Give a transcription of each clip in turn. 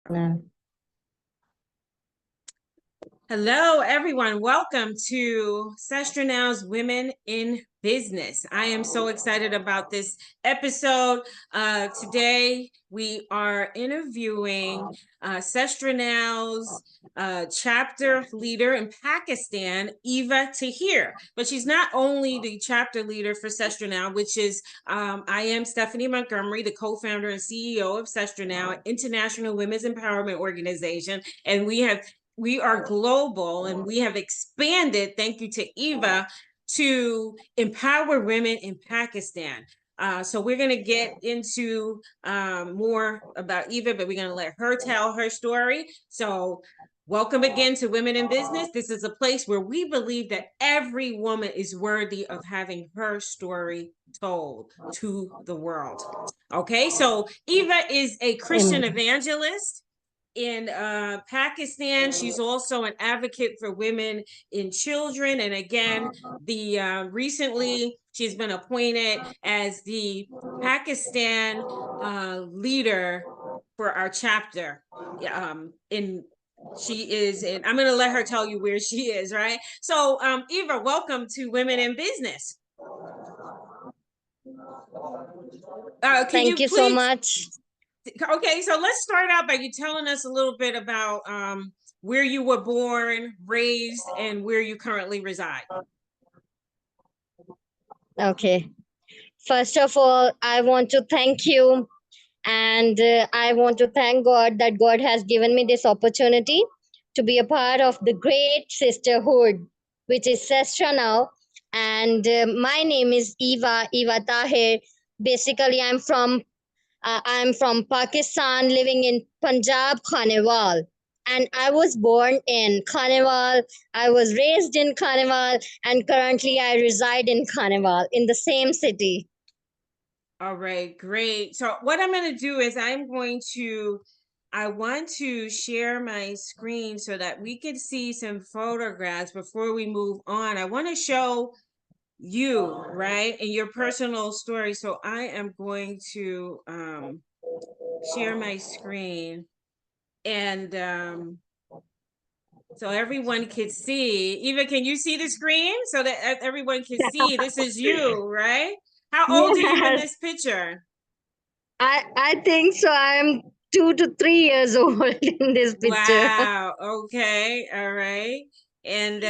No. Hello, everyone. Welcome to Sestranow's Women in Business. I am so excited about this episode. Today, we are interviewing Sestranow's chapter leader in Pakistan, Eva Tahir. But she's not only the chapter leader for Sestranow, which is, I am Stephanie Montgomery, the co-founder and CEO of Sestranow, an international women's empowerment organization. And we are global and we have expanded, thank you to Eva, to empower women in Pakistan. So we're going to get into more about Eva, but we're going to let her tell her story. So welcome again to Women in Business. This is a place where we believe that every woman is worthy of having her story told to the world. Okay, so Eva is a Christian evangelist in Pakistan. She's also an advocate for women in children. And again, the recently she's been appointed as the Pakistan leader for our chapter. In She is in. I'm going to let her tell you where she is. Right. So, Eva, welcome to Women in Business. Can Thank you you so please? much. Okay, so let's start out by you telling us a little bit about where you were born, raised, and where you currently reside. Okay. First of all, I want to thank you, and I want to thank God that God has given me this opportunity to be a part of the great sisterhood, which is Sestranow. And my name is Eva Tahir. Basically, I'm from Pakistan, living in Punjab, Khanewal. And I was born in Khanewal. I was raised in Khanewal, and currently I reside in Khanewal in the same city. All right, great. So what I'm going to do is I want to share my screen so that we can see some photographs before we move on. I want to show you, right, and your personal story. So I am going to share my screen and so everyone can see. Eva, can you see the screen so that everyone can see? This is you, right? How old are you in Yes, this picture? I think so. I'm 2 to 3 years old in this picture. Wow. Okay. All right. And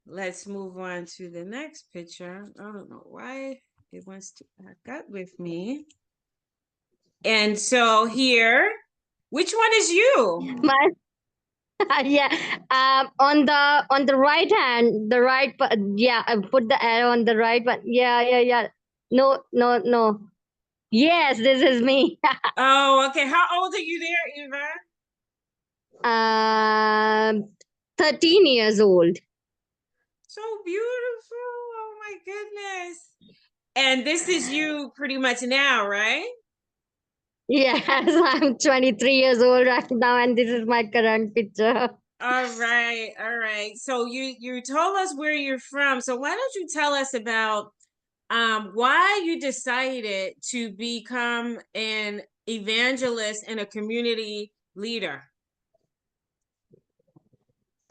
let's move on to the next picture. I don't know why it wants to back up with me. And so here, which one is you? My yeah. On the right hand, the right. Yeah, I put the arrow on the right one. Yeah. No, no, no. Yes, this is me. Oh, okay. How old are you there, Eva? um, 13 years old. So beautiful. Oh my goodness. And this is you pretty much now, right? Yes, I'm 23 years old right now, and this is my current picture. All right, all right. So you told us where you're from. So why don't you tell us about why you decided to become an evangelist and a community leader?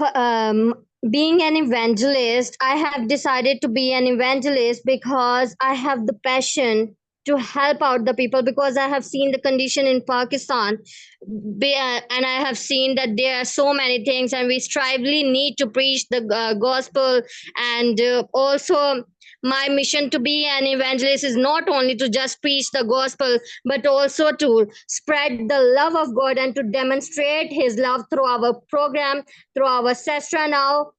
Being an evangelist, I have decided to be an evangelist because I have the passion to help out the people, because I have seen the condition in Pakistan, and I have seen that there are so many things, and we strively need to preach the gospel. And also, my mission to be an evangelist is not only to just preach the gospel, but also to spread the love of God and to demonstrate His love through our program, through our Sestranow,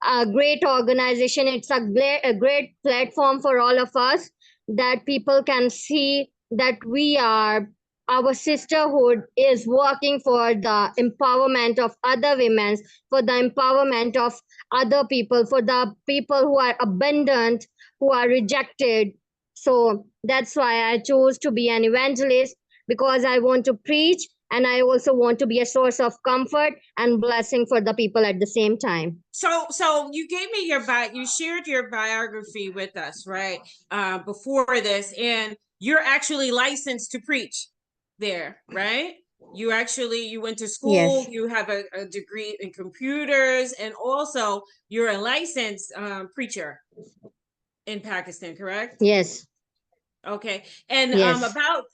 a great organization. It's a great platform for all of us, that people can see that our sisterhood is working for the empowerment of other women, for the empowerment of other people, for the people who are abandoned, who are rejected. So that's why I chose to be an evangelist, because I want to preach, and I also want to be a source of comfort and blessing for the people at the same time. So you gave me you shared your biography with us, right? Before this, and you're actually licensed to preach there, right? You went to Yes. school, you have a degree in computers, and also you're a licensed preacher in Pakistan, correct? Yes. Okay. And Yes. about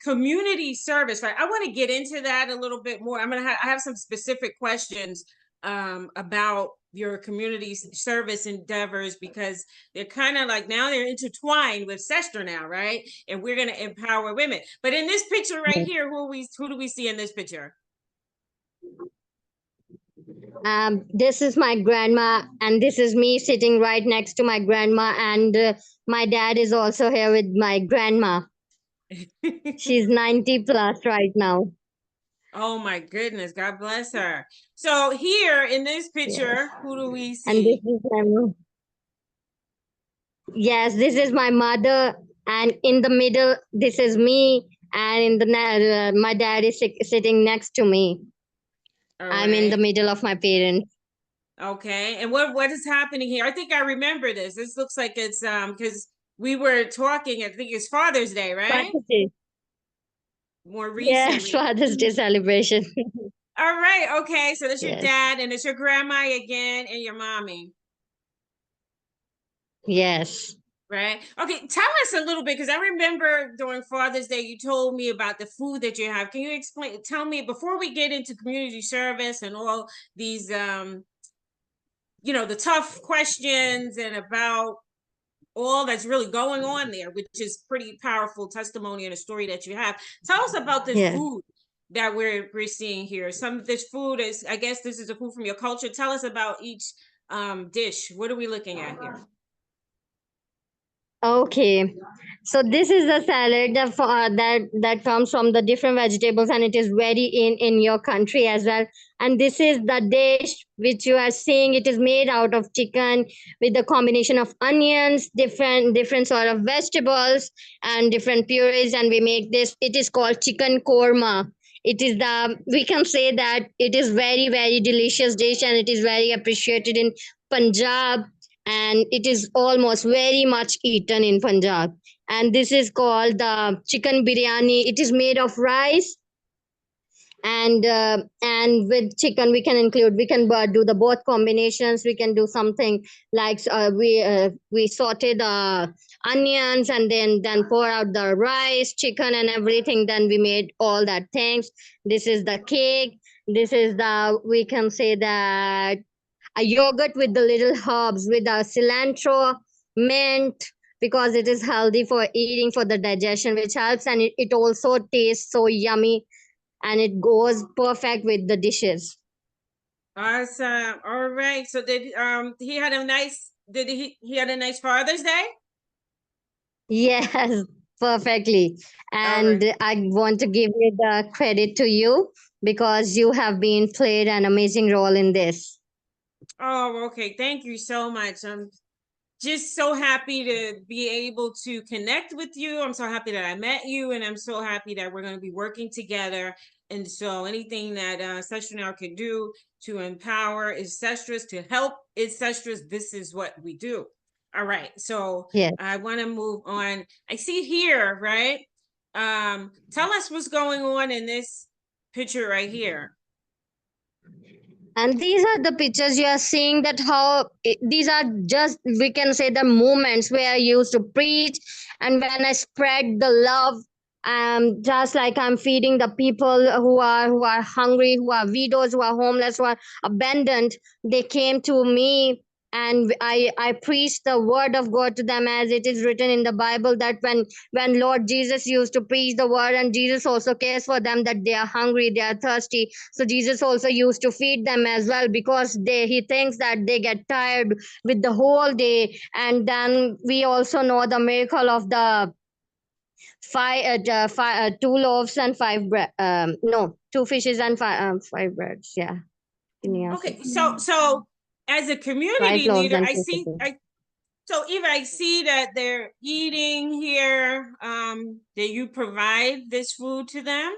community service, right? I want to get into that a little bit more. I have some specific questions about your community service endeavors, because they're kind of like, now they're intertwined with Sestranow, right? And we're going to empower women. But in this picture right here, who do we see in this picture? This is my grandma, and this is me sitting right next to my grandma, and my dad is also here with my grandma. She's 90 plus right now. Oh my goodness, God bless her. So here in this Yes. picture, who do we And this see? is my yes, this is my mother, and in the middle, this is me, and in the my dad is sitting next to me. All I'm in the right. middle of my parents. Okay. And what is happening here? I think I remember this. This looks like it's because we were talking, I think it's Father's Day, right? Father's Day. More Yes, recently. Father's Day celebration. All right. Okay. So that's your Yes, dad, and it's your grandma again, and your mommy. yes. Right. Okay. Tell us a little bit, because I remember during Father's Day, you told me about the food that you have. Can you explain, tell me, before we get into community service and all these, the tough questions and about all that's really going on there, which is pretty powerful testimony and a story that you have. Tell us about this Yes. food that we're seeing here. Some of this food is, I guess this is a food from your culture. Tell us about each dish. What are we looking at here? Okay, so this is the salad that comes from the different vegetables, and it is very in your country as well. And this is the dish which you are seeing. It is made out of chicken with the combination of onions, different sort of vegetables, and different purees. And we make this. It is called chicken korma. It is the we can say that it is very delicious dish, and it is very appreciated in Punjab, and it is almost very much eaten in Punjab. And this is called the chicken biryani. It is made of rice, and with chicken we can do the both combinations. We can do something like we saute the onions, and then pour out the rice, chicken, and everything. Then we made all that things. This is the cake. This is the we can say that a yogurt with the little herbs with the cilantro, mint, because it is healthy for eating, for the digestion, which helps, and it also tastes so yummy, and it goes perfect with the dishes. Awesome. All right. So did he had a nice Father's Day? Yes, perfectly. All right. And I want to give you the credit to you because you have been played an amazing role in this. Oh, okay. Thank you so much. I'm just so happy to be able to connect with you. I'm so happy that I met you, and I'm so happy that we're going to be working together. And so anything that Sestranow could do to empower its sestress, to help its sestress, this is what we do. All right. So Yes. I want to move on. I see here, right? Tell us what's going on in this picture right here. And these are the pictures you are seeing, that how these are just we can say the moments where I used to preach, and when I spread the love, just like I'm feeding the people who are hungry, who are widows, who are homeless, who are abandoned. They came to me, and I preached the word of God to them, as it is written in the Bible that when Lord Jesus used to preach the word, and Jesus also cares for them, that they are hungry, they are thirsty. So Jesus also used to feed them as well, because he thinks that they get tired with the whole day. And then we also know the miracle of the two loaves and five bread. No, two fishes and five breads. Yeah. Okay. So as a Five community loaves leader, and I two see fishes. So Eva, I see that they're eating here. That you provide this food to them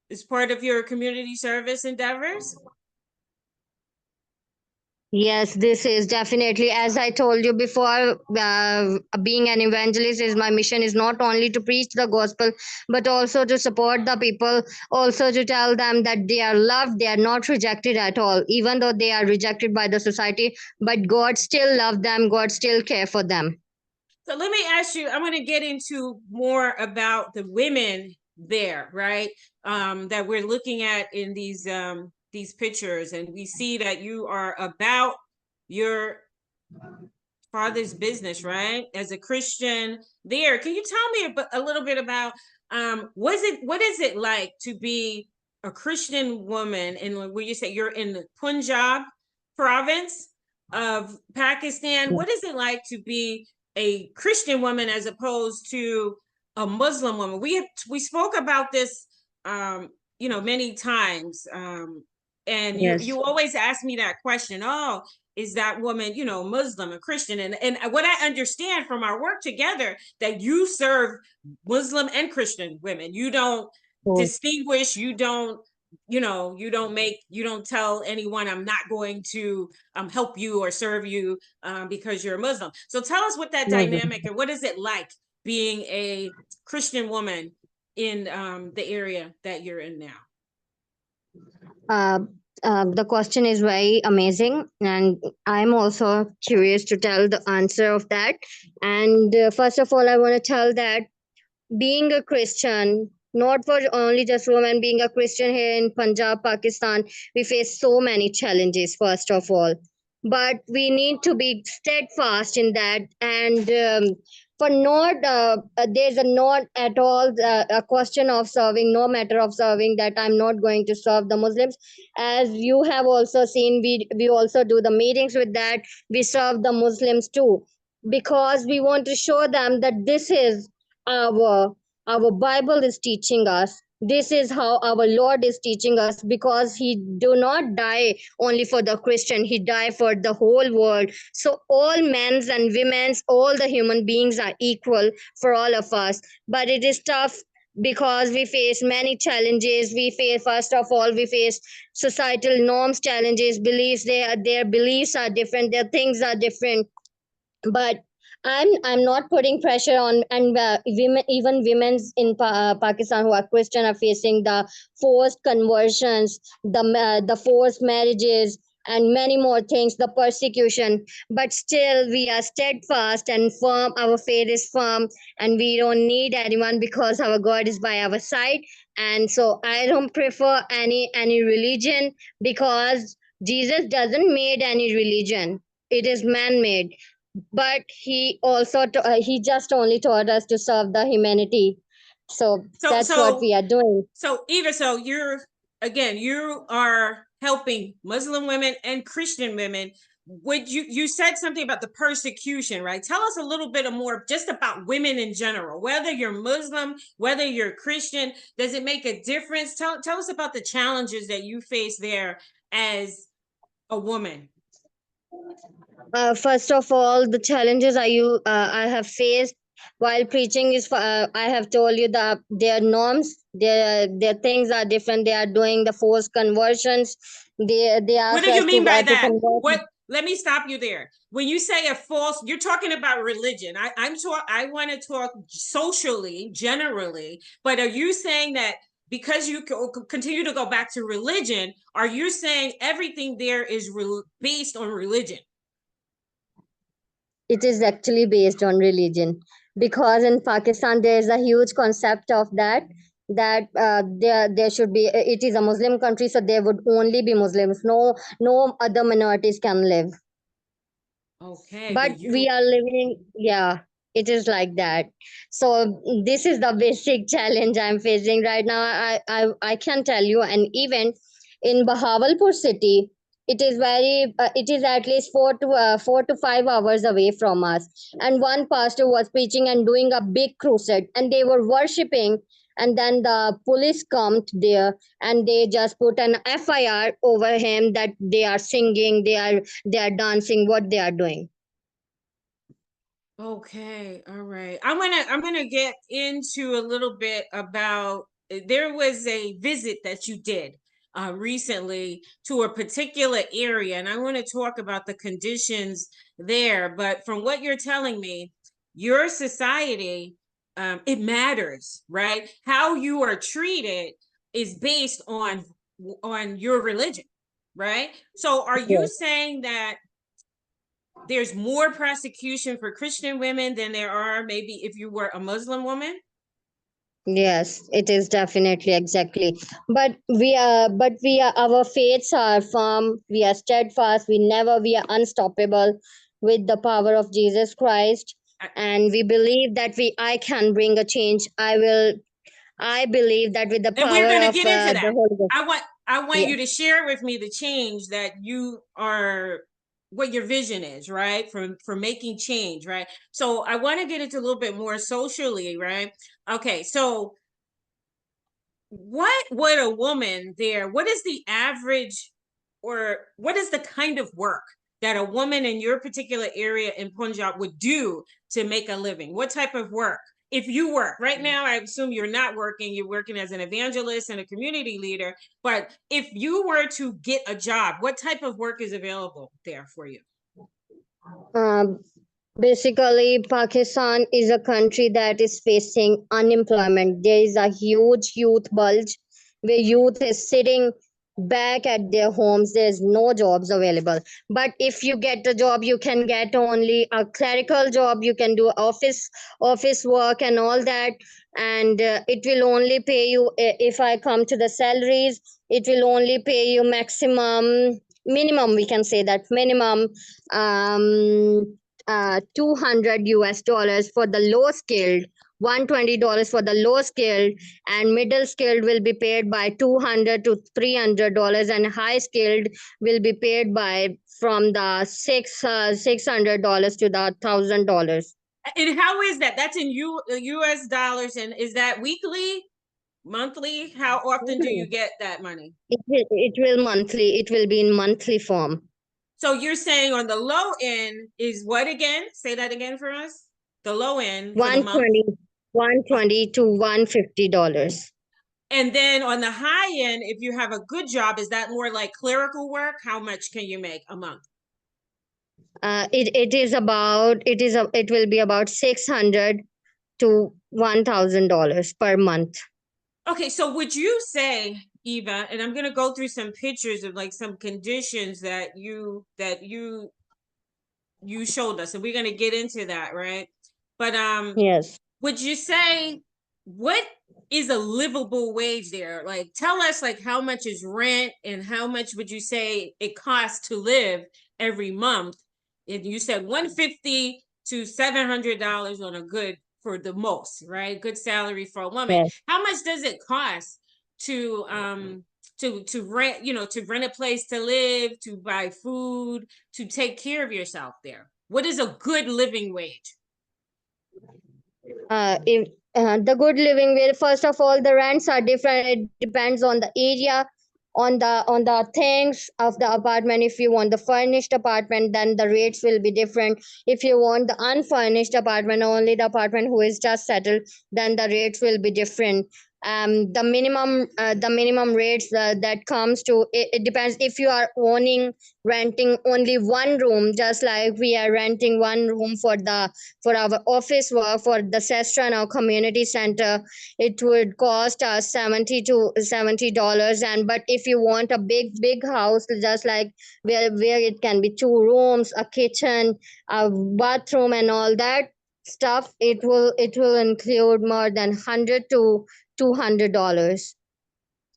as part of your community service endeavors? Yes, this is definitely, as I told you before, being an evangelist is my mission, is not only to preach the gospel, but also to support the people, also to tell them that they are loved, they are not rejected at all, even though they are rejected by the society, but God still love them, God still care for them. So let me ask you, I want to get into more about the women there, right? That we're looking at in these pictures, and we see that you are about your father's business, right? As a Christian there. Can you tell me a little bit about what is it like to be a Christian woman in where you say you're in the Punjab province of Pakistan? What is it like to be a Christian woman as opposed to a Muslim woman? We spoke about this many times. And Yes. you always ask me that question. Oh, is that woman, Muslim or Christian? And what I understand from our work together, that you serve Muslim and Christian women. You don't So, distinguish, you don't tell anyone I'm not going to help you or serve you because you're a Muslim. So tell us what that Muslim. dynamic and what is it like being a Christian woman in the area that you're in now? Uh, the question is very amazing, and I'm also curious to tell the answer of that. And first of all, I want to tell that being a Christian, not for only just women, being a Christian here in Punjab, Pakistan, we face so many challenges, first of all. But we need to be steadfast in that. And for not, there's a not at all a question of serving, no matter of serving, that I'm not going to serve the Muslims. As you have also seen, we also do the meetings with that. We serve the Muslims too, because we want to show them that this is our our Bible is teaching us, this is how our Lord is teaching us, because he do not die only for the Christian, he died for the whole world. So all men's and women's, all the human beings are equal for all of us. But it is tough because we face many challenges. We face, first of all, we face societal norms challenges, beliefs. Their beliefs are different, their things are different. But I'm not putting pressure on. And women, even women's in Pakistan who are Christian, are facing the forced conversions, the forced marriages, and many more things, the persecution. But still we are steadfast and firm, our faith is firm, and we don't need anyone because our God is by our side. And so I don't prefer any religion, because Jesus doesn't made any religion, it is man made. But he also he just only taught us to serve the humanity. So So that's what so we are doing. So Eva, so you are helping Muslim women and Christian women. Would you said something about the persecution, right? Tell us a little bit more just about women in general, whether you're Muslim, whether you're Christian, does it make a difference? Tell us about the challenges that you face there as a woman. First of all, the challenges I have faced while preaching is, I have told you that their norms, their things are different. They are doing the forced conversions. They What ask do you us mean by to that? convert. What? Let me stop you there. When you say a false, you're talking about religion. I want to talk socially, generally. But are you saying that because you continue to go back to religion, are you saying everything there is based on religion? It is actually based on religion, because in Pakistan there is a huge concept of that, that there should be, it is a Muslim country, so there would only be Muslims, no other minorities can live. Okay, But but we you are living, yeah, it is like that. So this is the basic challenge I'm facing right now. I can tell you an event in Bahawalpur city. It is it is at least 4 to 5 hours away from us, and one pastor was preaching and doing a big crusade, and they were worshiping. And then the police come there, and they just put an FIR over him, that they are singing, they are dancing, what they are doing. Okay, all right. I'm gonna get into a little bit about there was a visit that you did recently to a particular area, and I want to talk about the conditions there. But from what you're telling me, your society, it matters, right? How you are treated is based on your religion, right? So are you saying that there's more prosecution for Christian women than there are maybe if you were a Muslim woman? Yes, it is definitely exactly. But we are our faiths are firm, we are steadfast, we are unstoppable with the power of Jesus Christ. And we believe that I can bring a change. I believe that with the And we're power going to of get into the that. Holy Ghost. I want Yeah. you to share with me the change that you are, what your vision is, right? For making change, right? So I want to get into a little bit more socially, right? Okay, so what would a woman there, what is the average, or what is the kind of work that a woman in your particular area in Punjab would do to make a living? What type of work? If you work right now, I assume you're not working, you're working as an evangelist and a community leader. But if you were to get a job, what type of work is available there for you? Um, Basically, Pakistan is a country that is facing unemployment. There is a huge youth bulge where youth is sitting back at their homes. There's no jobs available. But if you get a job, you can get only a clerical job. You can do office work and all that, and it will only pay you. If I come to the salaries, it will only pay you minimum. We can say that minimum. Um, 200 US dollars for the low skilled, $120 for the low skilled, and middle skilled will be paid by 200 to $300, and high skilled will be paid by from the $600 to the $1,000. And how is that? That's in US dollars. And is that weekly, monthly? How often do you get that money? It will be in monthly form. So you're saying on the low end is what again? Say that again for us. The low end for the month. 120 to $150. And then on the high end, if you have a good job, is that more like clerical work? How much can you make a month? It will be about 600 to $1,000 per month. Okay, so would you say, Eva, and I'm gonna go through some pictures of like some conditions that you showed us, and we're gonna get into that, right? But Yes. would you say, what is a livable wage there? Like, tell us like how much is rent and how much would you say it costs to live every month? And you said 150 to $700 on a good, for the most, right? Good salary for a woman. Yes. How much does it cost to rent, to rent a place to live, to buy food, to take care of yourself there? What is a good living wage? If The good living will, first of all, the rents are different. It depends on the area, on the things of the apartment. If you want the furnished apartment, then the rates will be different. If you want the unfurnished apartment, only the apartment who is just settled, then the rates will be different. The minimum rates that comes to it depends. If you are renting only one room, just like we are renting one room for our office work for the Sestranow Community Center, it would cost us $70. And but if you want a big house, just like where it can be two rooms, a kitchen, a bathroom, and all that stuff, it will include more than 100 to $200,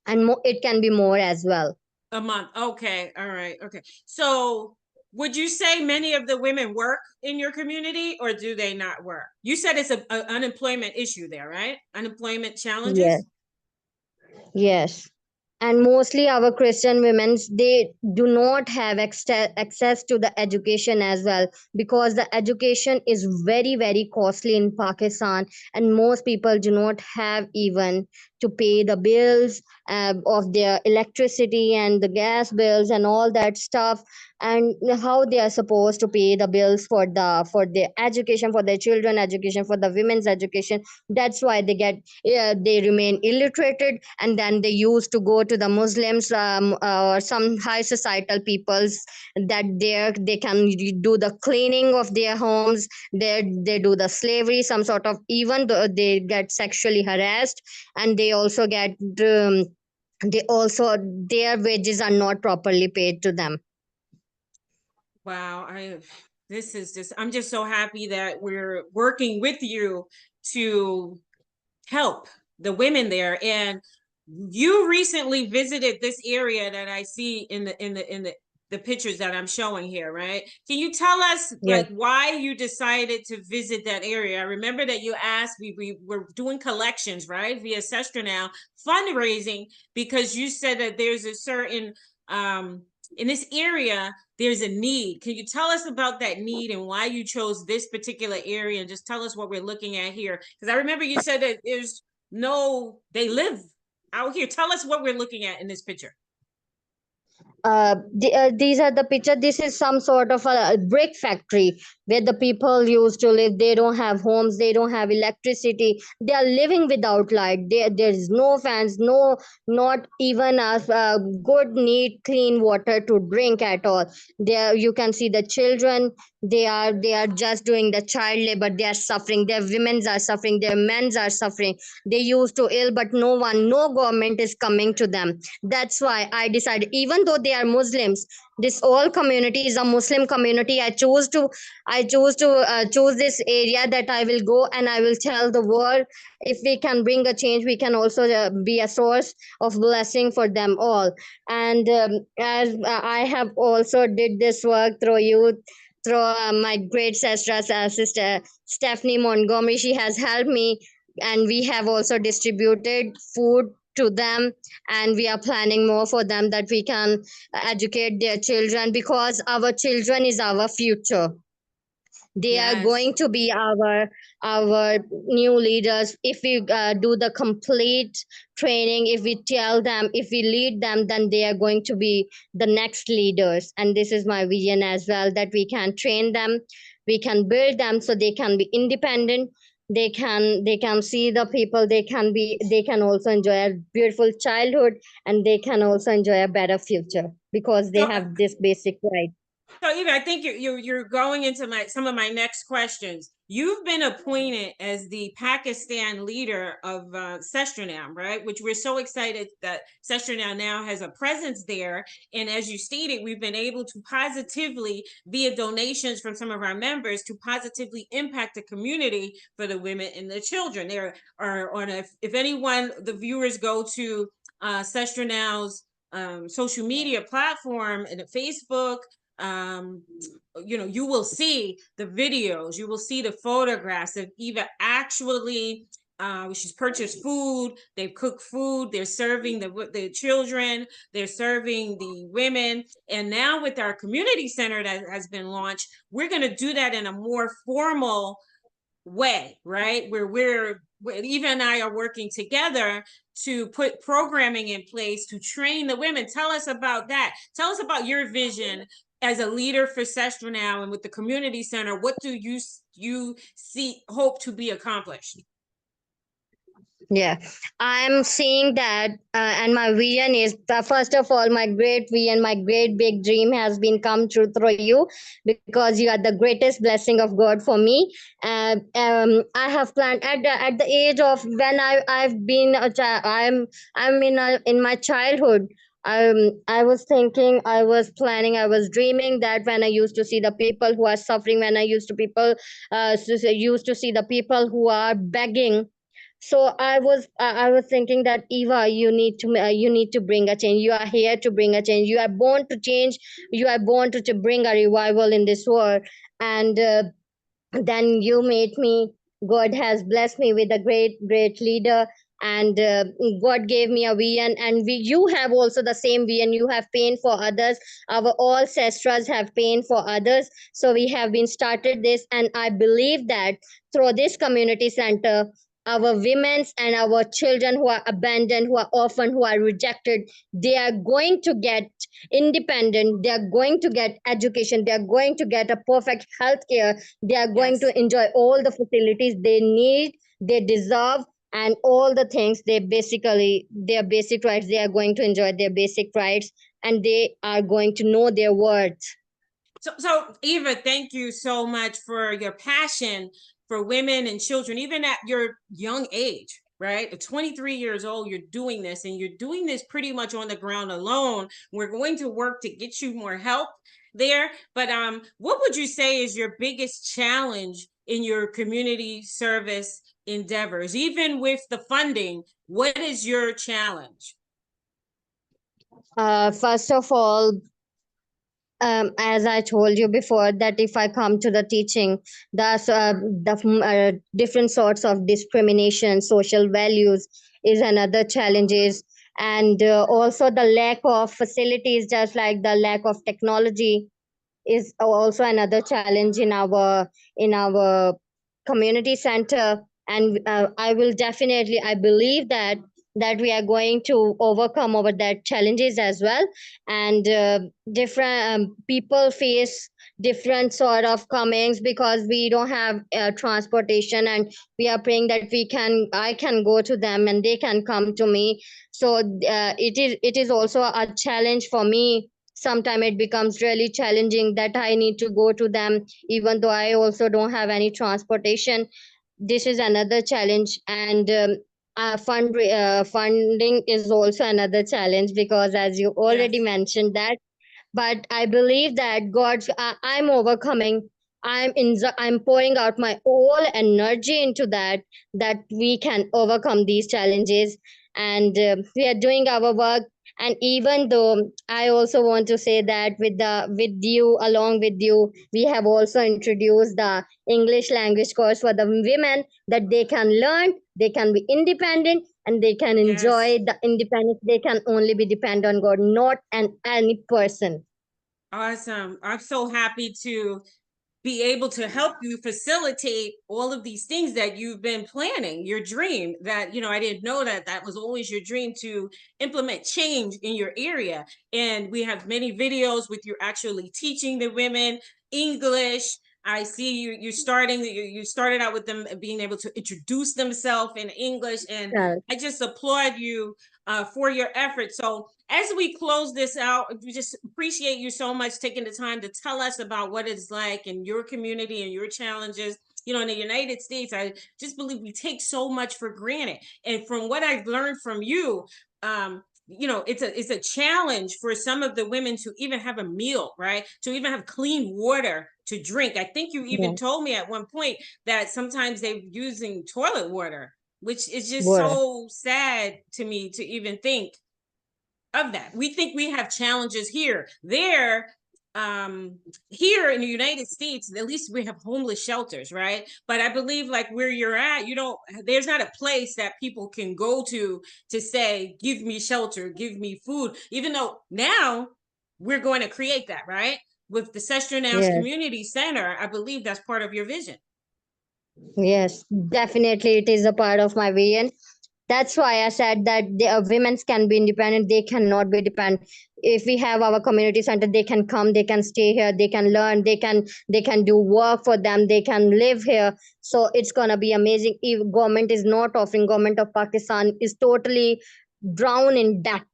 and it can be more as well. A month. Okay. All right. Okay. So would you say many of the women work in your community, or do they not work? You said it's a unemployment issue there, right? Unemployment Yes. challenges. Yes. And mostly our Christian women, they do not have access to the education as well, because the education is very costly in Pakistan, and most people do not have even to pay the bills of their electricity and the gas bills and all that stuff. and how they are supposed to pay the bills for their education, for their children education, for the women's education. That's why they remain illiterated, and then they used to go to the Muslims, or some high societal peoples, that there they can do the cleaning of their homes. They do the slavery, some sort of, even though they get sexually harassed, and they also get they also their wages are not properly paid to them. Wow, I'm just so happy that we're working with you to help the women there. And you recently visited this area that I see in the pictures that I'm showing here, right? Can you tell us Yes. like why you decided to visit that area? I remember that you asked, we were doing collections, right? Via Sestranow fundraising, because you said that there's a certain in this area there's a need. Can you tell us about that need and why you chose this particular area, and just tell us what we're looking at here? Because I remember you said that they live out here. Tell us what we're looking at in this picture. These are the picture. This is some sort of a brick factory where the people used to live. They don't have homes, they don't have electricity, they are living without light. There is no fans, not even a good neat clean water to drink at all. There you can see the children. They are just doing the child labor. They are suffering, their women's are suffering, their men's are suffering. They used to ill, but no government is coming to them. That's why I decided, even though they are Muslims, this whole community is a Muslim community. I choose this area, that I will go and I will tell the world, if we can bring a change, we can also be a source of blessing for them all. And as I have also did this work through youth, through my great sister Stephanie Montgomery. She has helped me, and we have also distributed food to them, and we are planning more for them, that we can educate their children, because our children is our future. They are Yes. going to be our new leaders. If we do the complete training, if we tell them, if we lead them, then they are going to be the next leaders. And this is my vision as well, that we can train them, we can build them, so they can be independent. They can see the people, they can also enjoy a beautiful childhood, and they can also enjoy a better future, because they So, have this basic right. So Eva, I think you're going into some of my next questions. You've been appointed as the Pakistan leader of Sestranow, right? Which we're so excited that Sestranow now has a presence there. And as you stated, we've been able to positively, via donations from some of our members, to positively impact the community for the women and the children. There are if anyone, the viewers go to Sestranow's social media platform and Facebook, you will see the videos, you will see the photographs of Eva actually. She's purchased food, they've cooked food, they're serving the children, they're serving the women. And now with our community center that has been launched, we're going to do that in a more formal way, right? Where Eva and I are working together to put programming in place to train the women. Tell us about that. Tell us about your vision as a leader for Sestranow and with the community center. What do you hope to be accomplished? Yeah, I'm seeing that, and my vision is, first of all, my great vision, my great big dream has been come true through you, because you are the greatest blessing of God for me. I have planned at the age of when I've been a child. I'm in my childhood. I was thinking, I was planning, I was dreaming that when I used to see the people who are suffering, when I used to see the people who are begging. So I was thinking that, Eva, you need to bring a change. You are here to bring a change. You are born to change. You are born to bring a revival in this world. And then you made me. God has blessed me with a great leader, and God gave me a vision. And you have also the same vision. You have pain for others. Our all ancestors have pain for others. So we have been started this, and I believe that through this community center, our women's and our children who are abandoned, who are orphaned, who are rejected, they are going to get independent, they are going to get education, they are going to get a perfect health care, they are going Yes. to enjoy all the facilities they need, they deserve, and all the things they basically, their basic rights, they are going to enjoy their basic rights, and they are going to know their worth. So Eva, thank you so much for your passion for women and children, even at your young age, right? At 23 years old, you're doing this, and you're doing this pretty much on the ground alone. We're going to work to get you more help there. But what would you say is your biggest challenge in your community service endeavors? Even with the funding, what is your challenge? First of all, as I told you before, that if I come to the teaching, the different sorts of discrimination, social values is another challenges, and also the lack of facilities, just like the lack of technology is also another challenge in our community center. And I will definitely, I believe that we are going to overcome over that challenges as well. And different people face different sort of comings because we don't have transportation, and we are praying that I can go to them and they can come to me. So it is also a challenge for me. Sometimes it becomes really challenging that I need to go to them even though I also don't have any transportation. This is another challenge. And funding is also another challenge, because as you already Yes. mentioned that, but I believe that I'm overcoming. I'm pouring out my all energy into that we can overcome these challenges. And we are doing our work. And even though I also want to say that with you, along with you, we have also introduced the English language course for the women, that they can learn, they can be independent, and they can Yes. enjoy the independence. They can only be dependent on God, not any person. Awesome. I'm so happy to be able to help you facilitate all of these things that you've been planning, your dream that, I didn't know that that was always your dream, to implement change in your area. And we have many videos with you actually teaching the women English. I see you started out with them being able to introduce themselves in English, and Correct. I just applaud you for your efforts. So as we close this out, we just appreciate you so much taking the time to tell us about what it's like in your community and your challenges. In the United States, I just believe we take so much for granted. And from what I've learned from you, it's a challenge for some of the women to even have a meal, right? To even have clean water to drink. I think you even Yeah. told me at one point that sometimes they're using toilet water, which is just Water. so sad to me to even think of that. We think we have challenges here. Here in the United States, at least we have homeless shelters, right? But I believe like where you're at, there's not a place that people can go to say, give me shelter, give me food, even though now we're going to create that, right? With the Sestranow Yes. Community Center, I believe that's part of your vision. Yes. Definitely, it is a part of my vision. That's why I said that women can be independent. They cannot be dependent. If we have our community center, they can come, they can stay here, they can learn, they can do work for them, they can live here. So it's gonna be amazing. If government is not offering, government of Pakistan is totally drowned in debt.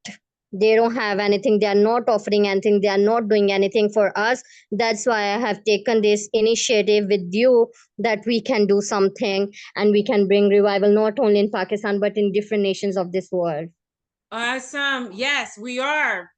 They don't have anything. They are not offering anything. They are not doing anything for us. That's why I have taken this initiative with you, that we can do something and we can bring revival not only in Pakistan but in different nations of this world. Awesome. Yes, we are.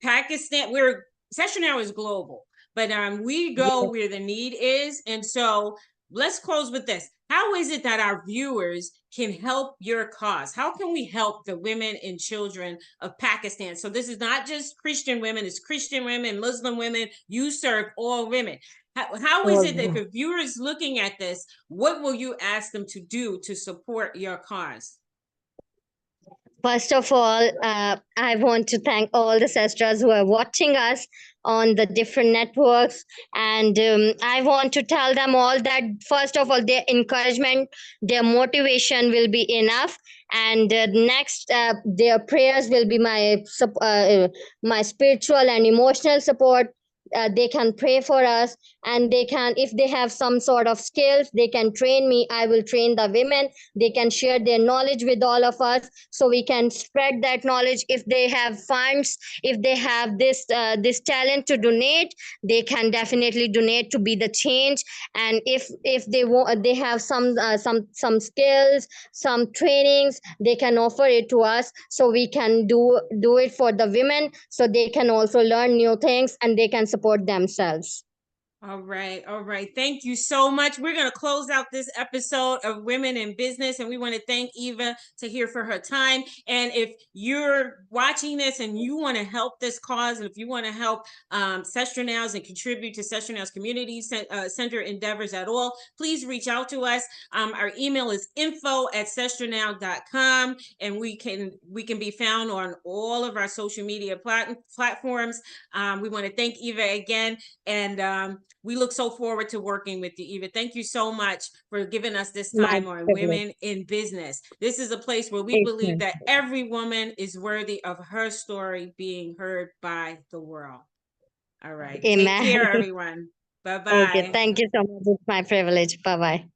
Pakistan, we're Session Now is global, but we go Yes, where the need is. And so let's close with this. How is it that our viewers can help your cause? How can we help the women and children of Pakistan? So this is not just Christian women, it's Christian women, Muslim women. You serve all women. How is it that if all. a viewer is looking at this, what will you ask them to do to support your cause? First of all, I want to thank all the sisters who are watching us on the different networks. And I want to tell them all that, first of all, their encouragement, their motivation will be enough. And next, their prayers will be my spiritual and emotional support. They can pray for us, and they can, if they have some sort of skills, they can train me. I will train the women. They can share their knowledge with all of us, so we can spread that knowledge. If they have funds, if they have this talent to donate, they can definitely donate to be the change. And if they want, they have some skills, some trainings, they can offer it to us, so we can do it for the women, so they can also learn new things and they can support themselves. All right. All right. Thank you so much. We're going to close out this episode of Women in Business. And we want to thank Eva Tahir for her time. And if you're watching this and you want to help this cause, and if you want to help Sestranow's and contribute to Sestranow's Community Center endeavors at all, please reach out to us. Our email is info@sestranow.com. And we can be found on all of our social media platforms. We want to thank Eva again. And we look so forward to working with you, Eva. Thank you so much for giving us this My time on privilege. Women in Business. This is a place where we believe that every woman is worthy of her story being heard by the world. All right. Take Amen. care, everyone. Bye-bye. Okay, thank you so much. It's my privilege. Bye bye.